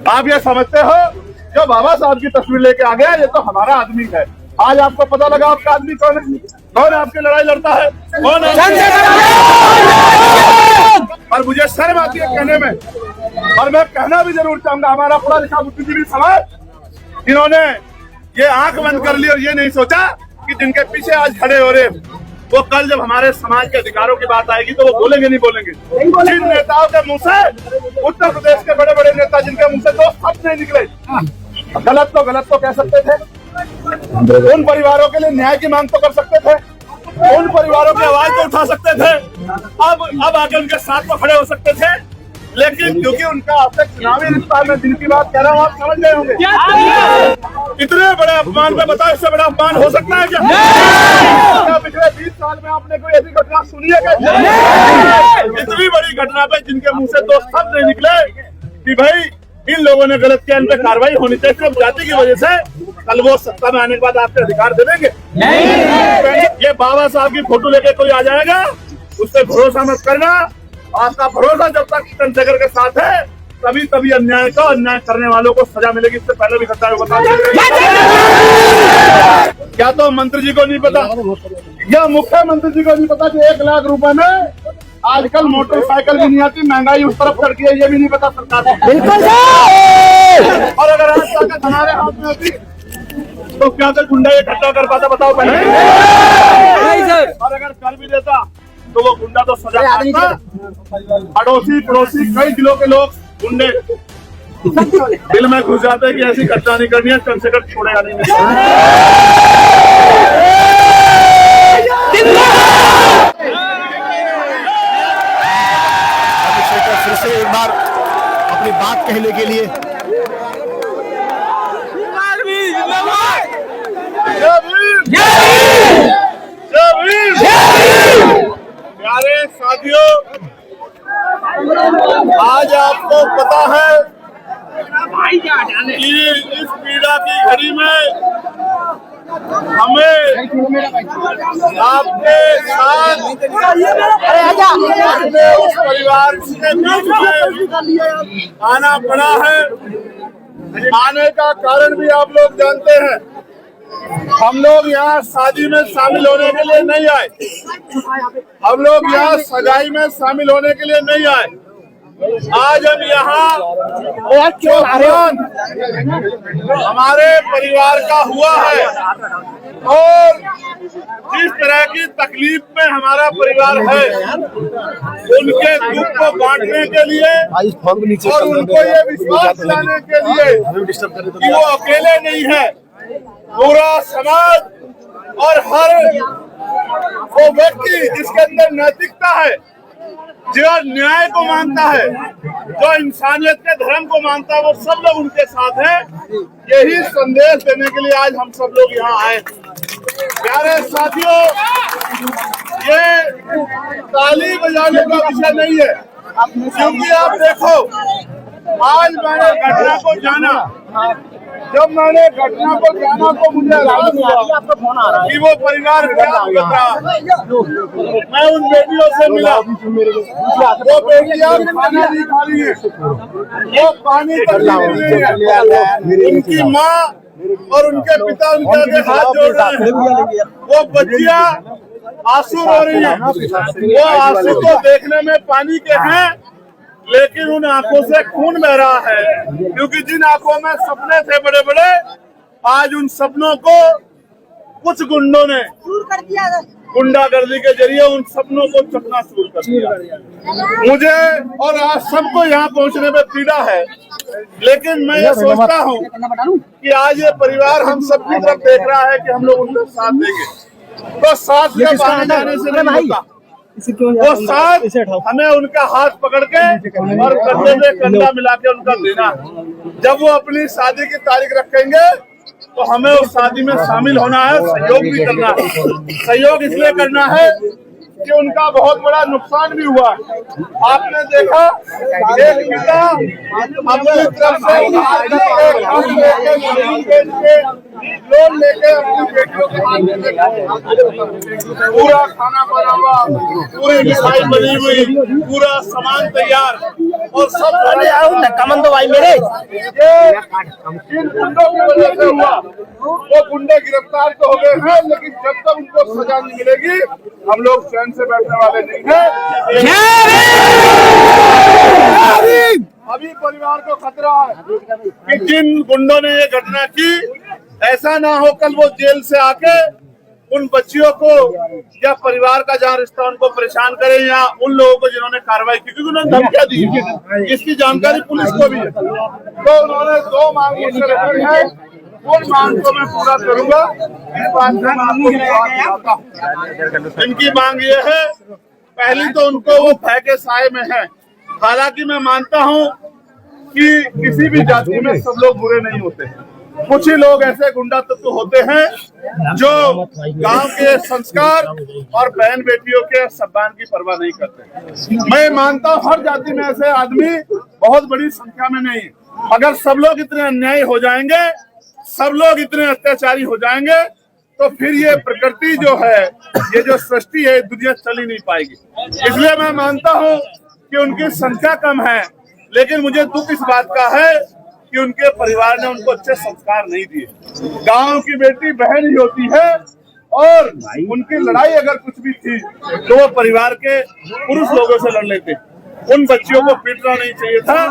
आप ये समझते हो जो बाबा साहब की तस्वीर लेके आ गया ये तो हमारा आदमी है। आज आपको पता लगा आपका आदमी कौन है, कौन आपकी लड़ाई लड़ता है, कौन है। और मुझे शर्म आती है कहने में, और मैं कहना भी जरूर चाहूंगा, हमारा पढ़ा लिखा बुद्धिजीवी समाज इन्होंने ये आंख बंद कर ली और ये नहीं सोचा कि जिनके पीछे आज खड़े हो रहे वो कल जब हमारे समाज के अधिकारों की बात आएगी तो वो बोलेंगे नहीं बोलेंगे। जिन नेताओं के मुंह से, उत्तर प्रदेश के बड़े बड़े नेता जिनके मुंह से दो शब्द नहीं निकले, गलत तो कह सकते थे, उन परिवारों के लिए न्याय की मांग तो कर सकते थे, उन परिवारों की आवाज तो उठा सकते थे, अब आके उनके साथ तो खड़े हो सकते थे। लेकिन क्योंकि उनका आपसे चुनावी रिश्ता, मैं जिनकी बात कह रहा हूँ आप समझ गए होंगे। इतने बड़े अपमान में बताओ, इससे बड़ा अपमान हो सकता है क्या? पिछले 20 साल में आपने कोई ऐसी घटना सुनी है क्या? इतनी बड़ी घटना पे जिनके मुंह से दो शब्द नहीं निकले कि भाई इन लोगों ने गलत किया, इन पे कार्रवाई होनी चाहिए, सिर्फ जाति की वजह से कल वो सत्ता में आने के बाद आपके अधिकार दे देंगे। ये बाबा साहब की फोटो लेके कोई आ जाएगा, उससे भरोसा मत करना। आपका भरोसा जब तक चंद्रशेखर के साथ है तभी अन्याय करने वालों को सजा मिलेगी। इससे पहले भी खतरा बता क्या तो मंत्री जी को नहीं पता, या मुख्यमंत्री जी को नहीं पता कि 1 लाख रुपए में आजकल मोटरसाइकिल भी नहीं आती, महंगाई उस तरफ चढ़ गई है, ये भी नहीं पता सरकार को। बिल्कुल। और अगर आज तक हमारे हाथ में होती तो क्या तक गुंडा ये ठट्टा कर पाता, बताओ पहले। और अगर कर भी देता तो वो गुंडा तो सजा पाता। अड़ोसी पड़ोसी कई जिलों के लोग गुंडे दिल में घुस जाते हैं कि ऐसी घटना नहीं करनी है, चंद्रशेखर छोड़ेगा नहीं। फिर से एक बार अपनी बात कहने के लिए प्यारे साथियों, आज आपको पता है कि इस पीड़ा की घड़ी में हमें आपके साथ अपने उस परिवार के बीच में आना पड़ा है। आने का कारण भी आप लोग जानते हैं। हम लोग यहाँ शादी में शामिल होने के लिए नहीं आए, हम लोग यहाँ सगाई में शामिल होने के लिए नहीं आए। आज हम यहाँ हमारे परिवार का हुआ है और जिस तरह की तकलीफ में हमारा परिवार है उनके दुख को बांटने के लिए और उनको ये विश्वास दिलाने के लिए कि वो अकेले नहीं है, पूरा समाज और हर वो व्यक्ति जिसके अंदर नैतिकता है, जो न्याय को मानता है, जो इंसानियत के धर्म को मानता है, वो सब लोग उनके साथ हैं। यही संदेश देने के लिए आज हम सब लोग यहाँ आए। प्यारे साथियों, ये ताली बजाने का विषय नहीं है, क्योंकि आप देखो आज मैंने घटना को जाना, जब मैंने घटना को जाना तो मुझे एहसास हुआ कि वो परिवार क्या कर रहा है। मैं उन बेटियों से मिला, वो बेटियां खाना नहीं खा रही है, वो पानी तक नहीं है, उनकी माँ और उनके पिता उनके आगे हाथ जोड़ रहे हैं, वो बच्चियां आंसू रो रही है। वो आंसू तो देखने में पानी के हैं लेकिन उन आंखों से खून बह रहा है, क्योंकि जिन आंखों में सपने थे बड़े बड़े, आज उन सपनों को कुछ गुंडों ने गुंडागर्दी के जरिए उन सपनों को चकनाचूर कर दिया। मुझे और आज सबको यहाँ पहुँचने में पीड़ा है, लेकिन मैं ये सोचता हूँ कि आज ये परिवार हम सबकी तरफ देख रहा है कि हम लोग उनका साथ देंगे, तो साथ में आने जाने से नहीं होगा, वो साथ हमें उनका हाथ पकड़ के और कंधे में कंधा मिला के उनका देना है। जब वो अपनी शादी की तारीख रखेंगे तो हमें उस शादी में शामिल होना है, सहयोग भी करना है। सहयोग इसलिए करना है कि उनका बहुत बड़ा नुकसान भी हुआ। आपने देखा एक पिता अपनी तरफ से लोन लेके अपनी बेटियों के हाथ में पूरा खाना बना हुआ, पूरी मिठाई बनी हुई, पूरा सामान तैयार और सब कमन दो भाई मेरे। जिन गुंडों की वजह से हुआ वो गुंडे गिरफ्तार तो हो गए हैं, लेकिन जब तक उनको सजा नहीं मिलेगी हम लोग चैन से बैठने वाले नहीं हैं। अभी परिवार को खतरा है कि जिन गुंडों ने ये घटना की, ऐसा ना हो कल वो जेल से आके उन बच्चियों को या परिवार का जहाँ रिश्ता उनको परेशान करें, या उन लोगों को जिन्होंने कार्रवाई की, क्योंकि उन्होंने धमकियां दी, इसकी जानकारी पुलिस को भी है। तो उन्होंने 2 मांग मुझसे रखी है, उन मांग को मैं पूरा करूंगा। इस बात में मैं आपको बताता हूं। इनकी मांग ये है, पहली तो उनको वो भय के साए में है। हालांकि मैं मानता हूं कि किसी भी जाति में सब लोग बुरे नहीं होते, कुछ ही लोग ऐसे गुंडा तत्व होते हैं जो गांव के संस्कार और बहन बेटियों के सम्मान की परवाह नहीं करते। मैं मानता हूं हर जाति में ऐसे आदमी बहुत बड़ी संख्या में नहीं। अगर सब लोग इतने अन्यायी हो जाएंगे, सब लोग इतने अत्याचारी हो जाएंगे, तो फिर ये प्रकृति जो है, ये जो सृष्टि है, दुनिया चल ही नहीं पाएगी। इसलिए मैं मानता हूँ कि उनकी संख्या कम है, लेकिन मुझे दुख इस बात का है कि उनके परिवार ने उनको अच्छे संस्कार नहीं दिए। गांव की बेटी बहन ही होती है, और उनकी लड़ाई अगर कुछ भी थी तो वो परिवार के पुरुष लोगों से लड़ लेते। उन बच्चियों को पीटना नहीं चाहिए था,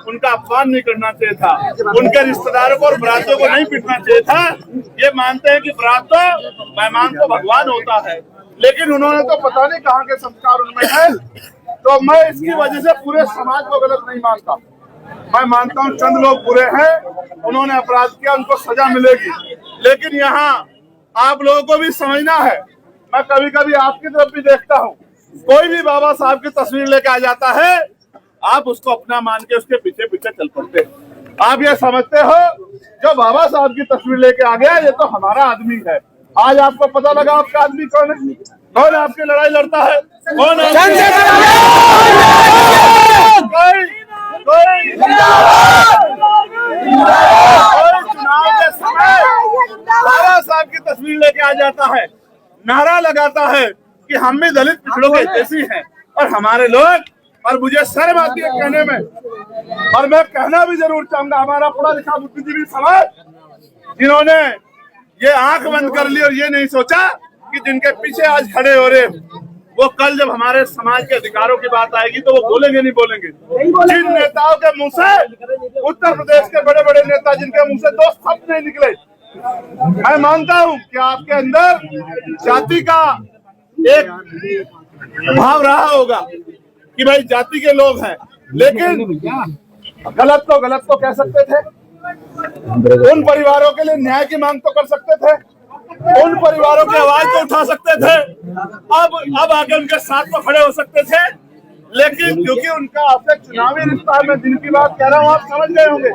उनका अपमान नहीं करना चाहिए था, उनके रिश्तेदारों को और बरातियों को नहीं पीटना चाहिए था। ये मानते हैं कि बरात तो मेहमान को भगवान होता है, लेकिन उन्होंने तो पता नहीं कहाँ के संस्कार उनमें है। तो मैं इसकी वजह से पूरे समाज को गलत नहीं मानता। मैं मानता हूँ चंद लोग बुरे हैं, उन्होंने अपराध किया, उनको सजा मिलेगी। लेकिन यहाँ आप लोगों को भी समझना है, मैं कभी कभी आपकी तरफ भी देखता हूँ, कोई भी बाबा साहब की तस्वीर लेके आ जाता है, आप उसको अपना मान के उसके पीछे पीछे चल पड़ते हैं। आप ये समझते हो जो बाबा साहब की तस्वीर लेके आ गया ये तो हमारा आदमी है। आज आपको पता लगा आपका आदमी कौन है, कौन आपकी लड़ाई लड़ता है, कौन है? कोई चुनाव के समय बाबा साहब की तस्वीर लेके आ जाता है, नारा लगाता है कि हम भी दलित पिछड़ों के जैसी हैं और हमारे लोग, और मुझे शर्म आती है कहने में, और मैं कहना भी जरूर चाहूंगा, हमारा पढ़ा लिखा बुद्धिजीवी समाज जिन्होंने ये आंख बंद कर ली और ये नहीं सोचा कि जिनके पीछे आज खड़े हो रहे वो कल जब हमारे समाज के अधिकारों की बात आएगी तो वो बोलेंगे नहीं बोलेंगे। जिन नेताओं के मुंह से, उत्तर प्रदेश के बड़े बड़े नेता जिनके मुंह से 2 शब्द नहीं निकले, मैं मानता हूं कि आपके अंदर जाति का एक भाव रहा होगा कि भाई जाति के लोग हैं, लेकिन गलत तो कह सकते थे, उन परिवारों के लिए न्याय की मांग तो कर सकते थे, उन परिवारों की आवाज तो उठा सकते थे, अब आके उनके साथ में खड़े हो सकते थे। लेकिन क्योंकि उनका आपसे चुनावी रिश्ता है, मैं जिनकी बात कह रहा हूँ आप समझ गए होंगे,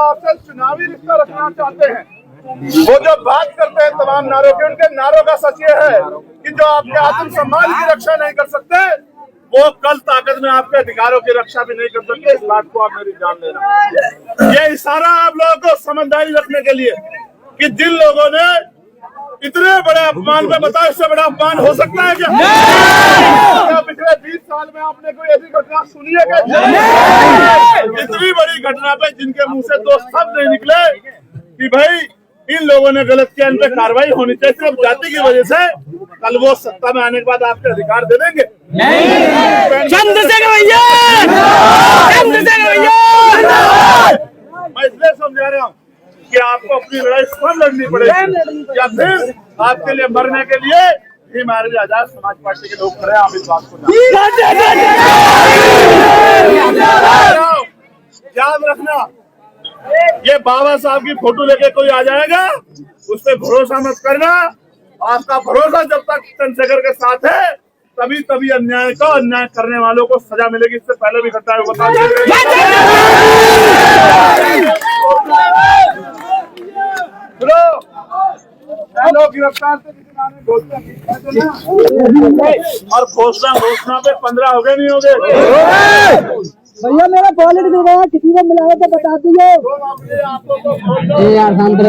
आपसे चुनावी रिश्ता रखना चाहते हैं, वो जो बात करते हैं तमाम नारों के, उनके नारों का सच ये है कि जो आपके आत्मसम्मान की रक्षा नहीं कर सकते, वो कल ताकत में आपके अधिकारों की रक्षा भी नहीं कर सकते। इस बात को आप मेरी जान ले रहे हैं। ये इशारा आप लोगों को समझदारी रखने के लिए कि जिन लोगों ने इतने बड़े अपमान में, बताओ इससे बड़ा अपमान हो सकता है क्या? पिछले 20 साल में आपने कोई ऐसी घटना सुनी है क्या? इतनी बड़ी घटना पे जिनके मुंह से 2 शब्द नहीं निकले कि भाई इन लोगों ने गलत किया, इन पे कार्रवाई होनी चाहिए, सिर्फ जाति की वजह से कल वो सत्ता में आने के बाद आपके अधिकार दे देंगे? मैं इसलिए समझा रहा हूँ कि आपको अपनी लड़ाई स्वयं लड़नी पड़ेगी, या फिर आपके लिए मरने के लिए भी हमारे आजाद समाज पार्टी के लोग खड़े। आप इस बात को याद रखना, ये बाबा साहब की फोटो लेके कोई आ जाएगा उस पर भरोसा मत करना। आपका भरोसा जब तक चंद्रशेखर के साथ है तभी अन्याय करने वालों को सजा मिलेगी। इससे पहले भी घटना बता गिरफ्तार और घोषणा पे 15 हो गए नहीं हो गए? भैया मेरा वॉलेट गिर गया, किसी को मिला तो बता दीजिए। यार शांत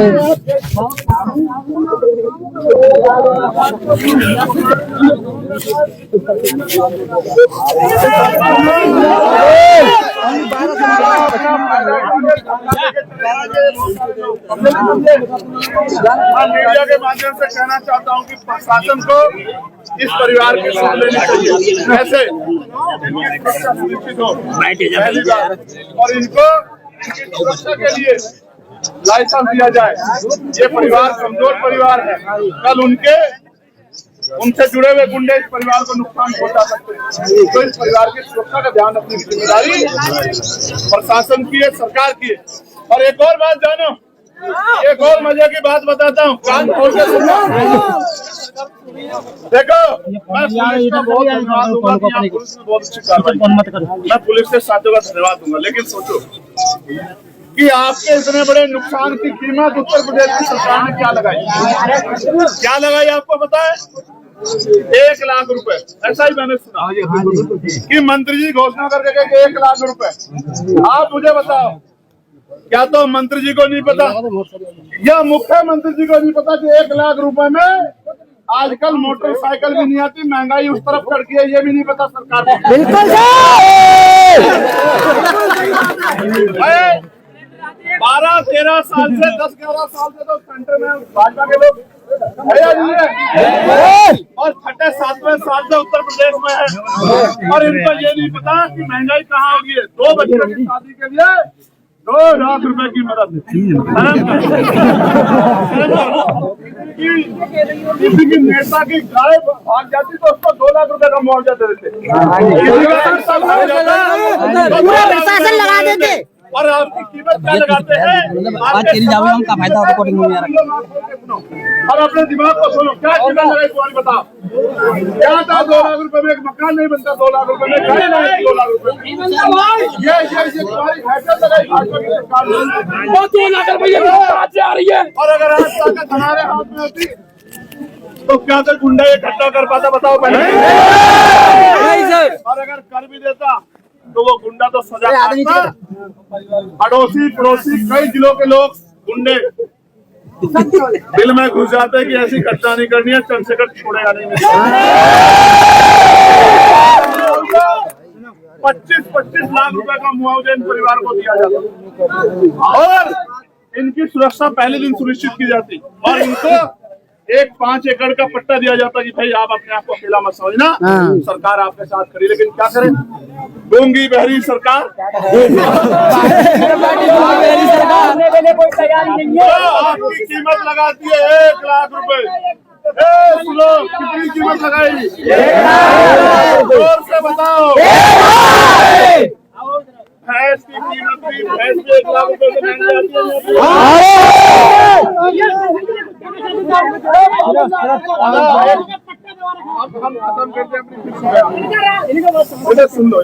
मीडिया के माध्यम से कहना चाहता हूँ कि प्रशासन को इस परिवार की सुन लेनी चाहिए, कैसे इनकी सुरक्षा सुनिश्चित हो पहली बात, और इनको इनकी सुरक्षा के लिए लाइसेंस दिया जाए। ये परिवार कमजोर परिवार है, कल उनसे जुड़े हुए गुंडे इस परिवार को नुकसान पहुंचा सकते हैं। तो इस परिवार की सुरक्षा का ध्यान रखने की जिम्मेदारी प्रशासन की है, सरकार की है। और एक और बात जानो, एक और मजे की बात बताता हूँ, कान खोल के सुनो। देखो, मैं पुलिस का बहुत धन्यवाद दूंगा, पुलिस ने बहुत अच्छी कार्रवाई, मैं पुलिस से साथियों का धन्यवाद दूंगा। लेकिन सोचो कि आपके इतने बड़े नुकसान की कीमत उत्तर प्रदेश की सरकार ने क्या लगाई आपको पता है? 1 लाख रुपए। ऐसा ही मैंने सुना कि मंत्री जी घोषणा करके गए 1 लाख रुपए। आप मुझे बताओ, क्या तो मंत्री जी को नहीं पता या मुख्यमंत्री जी को नहीं पता कि 1 लाख रुपए में आजकल मोटरसाइकिल भी नहीं आती, महंगाई उस तरफ चढ़ गई है, ये भी नहीं पता सरकार को। बिल्कुल 12-13 साल से 10-11 साल से तो सेंटर में भाजपा के लोग और 6-7वें साल से उत्तर प्रदेश में है, और इनको ये नहीं पता कि महंगाई कहाँ होगी। 2 बच्चों की शादी के लिए 2 लाख रुपए की मदद। किसी की नेता की गाय भाग जाती तो उसको 2 लाख रुपए का मुआवजा दे देते, प्रशासन लगा देते। और आपकी कीमत क्या लगाते हैं? बात करी जाओ, हम का फायदा रिकॉर्डिंग में आ रहा है। और अपने दिमाग को सुनो, क्या कीमत लगाई तुम्हारी बताओ? क्या था 2 लाख रुपए में एक मकान नहीं बनता, 2 लाख रुपए में गाड़ी नहीं, 2 लाख रुपए ये तुम्हारी हैसियत लगाई भाजपा की सरकार ने। 2 लाख रुपए आ रही है। और अगर आज ताकत हमारे हाथ में होती तो क्या कर गुंडा ये इकट्ठा कर पाता, बताओ पहले? और अगर कर भी देता तो वो गुंडा तो सजा पाता। अड़ोसी पड़ोसी कई जिलों के लोग गुंडे दिल में घुस जाते हैं कि ऐसी घटना नहीं करनी है, चंद्रशेखर छोड़ेगा नहीं। 25-25 लाख रुपए का मुआवजा इन परिवार को दिया जाता और इनकी सुरक्षा पहले दिन सुनिश्चित की जाती और इनको एक 5 एकड़ का पट्टा दिया जाता कि भाई आप अपने आप को अकेला मत समझना, सरकार आपके साथ खड़ी। लेकिन क्या करें, गूंगी बहरी सरकार आपकी कीमत लगाती है 1 लाख रुपए। सुनो, कितनी कीमत लगाई? जोर से बताओ। भैंस की कीमत भी, भैंस भी 1 लाख रुपए से महंगी आती है। अब हम खत्म करते हैं अपनी, सुन लो।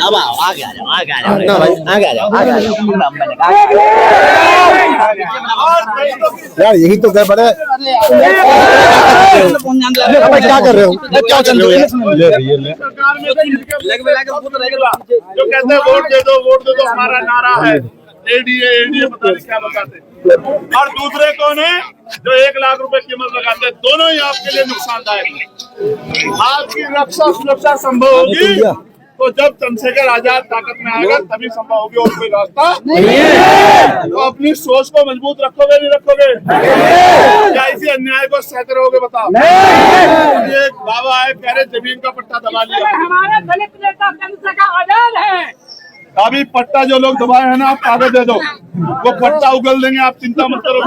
अब आओ, आगे आ जाओ, आगे आ जाओ, आगे आ जाओ, आगे आ जाओ। यार यही तो गड़बड़ है। क्या कर रहे हो, क्या चल रही है? सरकार में जो कहते हैं वोट दे दो हमारा नारा है, एडीए पता नहीं क्या बताते। और दूसरे कौन है जो 1 लाख रुपए कीमत लगाते हैं? दोनों ही आपके लिए नुकसानदायक है। आपकी रक्षा सुरक्षा संभव होगी तो जब चंद्रशेखर आजाद ताकत में आएगा तभी संभव होगी, और कोई रास्ता नहीं है। तो अपनी सोच को मजबूत रखोगे नहीं रखोगे? क्या इसी अन्याय को सहते रहोगे? बताओ। एक बाबा है, कह रहे जमीन का पट्टा दबा लिया। हमारे दलित नेता चंद्रशेखर आजाद है। अभी पट्टा जो लोग दबाए हैं ना, आप कागज दे दो, वो पट्टा उगल देंगे, आप चिंता मत करो।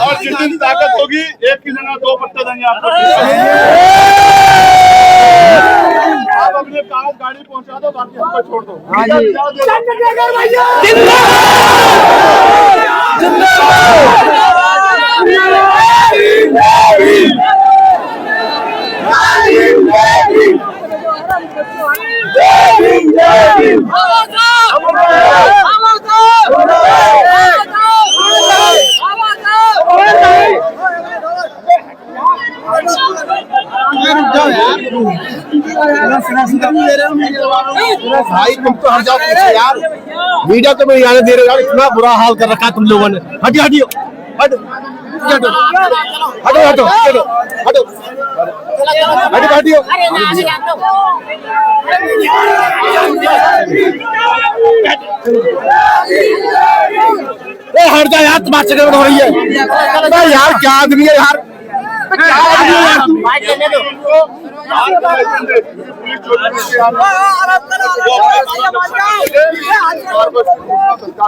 और जिस दिन ताकत होगी 1 की जगह 2 पट्टे देंगे आपको। आप अपने कागज गाड़ी पहुंचा दो, बाकी हमको छोड़ दो। चंद्रशेखर भैया भाई तुम तो हट जाओ पीछे यार, मीडिया तो नहीं आने दे रहे यार, इतना बुरा हाल कर रखा है तुम लोगों ने। हटियो हटियो हटो हटो हटो हटो हटो हटो हटियो। हट जा यार, तुम्हारा चक्कर हो रही है यार, क्या आदमी है यार, क्या आदमी है यार।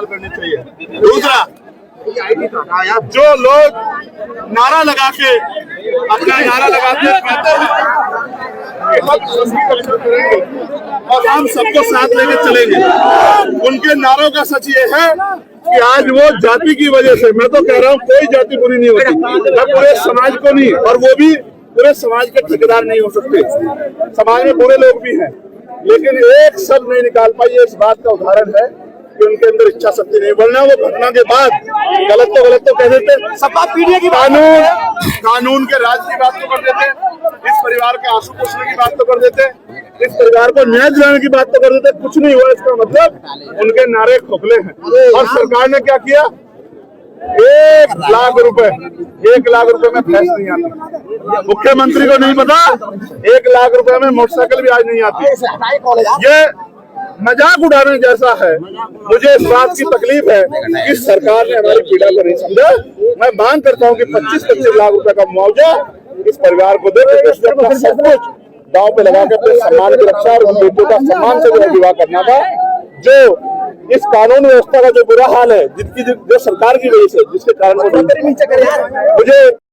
करनी चाहिए। दूसरा, जो लोग नारा लगा के अपना नारा लगाते कहते हैं और हम सबको साथ लेकर चलेंगे, उनके नारों का सच ये है कि आज वो जाति की वजह से, मैं तो कह रहा हूँ कोई जाति बुरी नहीं होती, मैं पूरे समाज को नहीं, और वो भी पूरे समाज के ठेकेदार नहीं हो सकते। समाज में बुरे लोग भी हैं, लेकिन एक शब्द नहीं निकाल पाई, इस बात का उदाहरण है कि उनके अंदर इच्छा शक्ति नहीं, वरना वो घटना के बाद गलत तो कह देते, सपा पीढ़ी की कानून के राज की बात तो कर देते, इस परिवार के आंसू पोंछने की बात तो कर देते, इस परिवार को न्याय दिलाने की बात तो कर देते। कुछ नहीं हुआ, इसका मतलब उनके नारे खोखले हैं। और सरकार ने क्या किया, 1 लाख रुपए में भैंस नहीं आती। मुख्यमंत्री को नहीं पता 1 लाख रुपए में मोटरसाइकिल भी आज नहीं आती। ये मजाक उड़ाने जैसा है। मुझे इस बात की तकलीफ है कि सरकार ने हमारी पीड़ा को नहीं समझा। मैं मांग करता हूं कि 25-25 लाख रुपए का मुआवजा इस परिवार को दे, क्योंकि अपना सब कुछ दांव पे लगा के अपने सम्मान की रक्षा और उन बेटों का सम्मान से जो विवाह करना था। जो इस कानून व्यवस्था का जो बुरा हाल है, जो सरकार की वजह से, जिसके कारण मुझे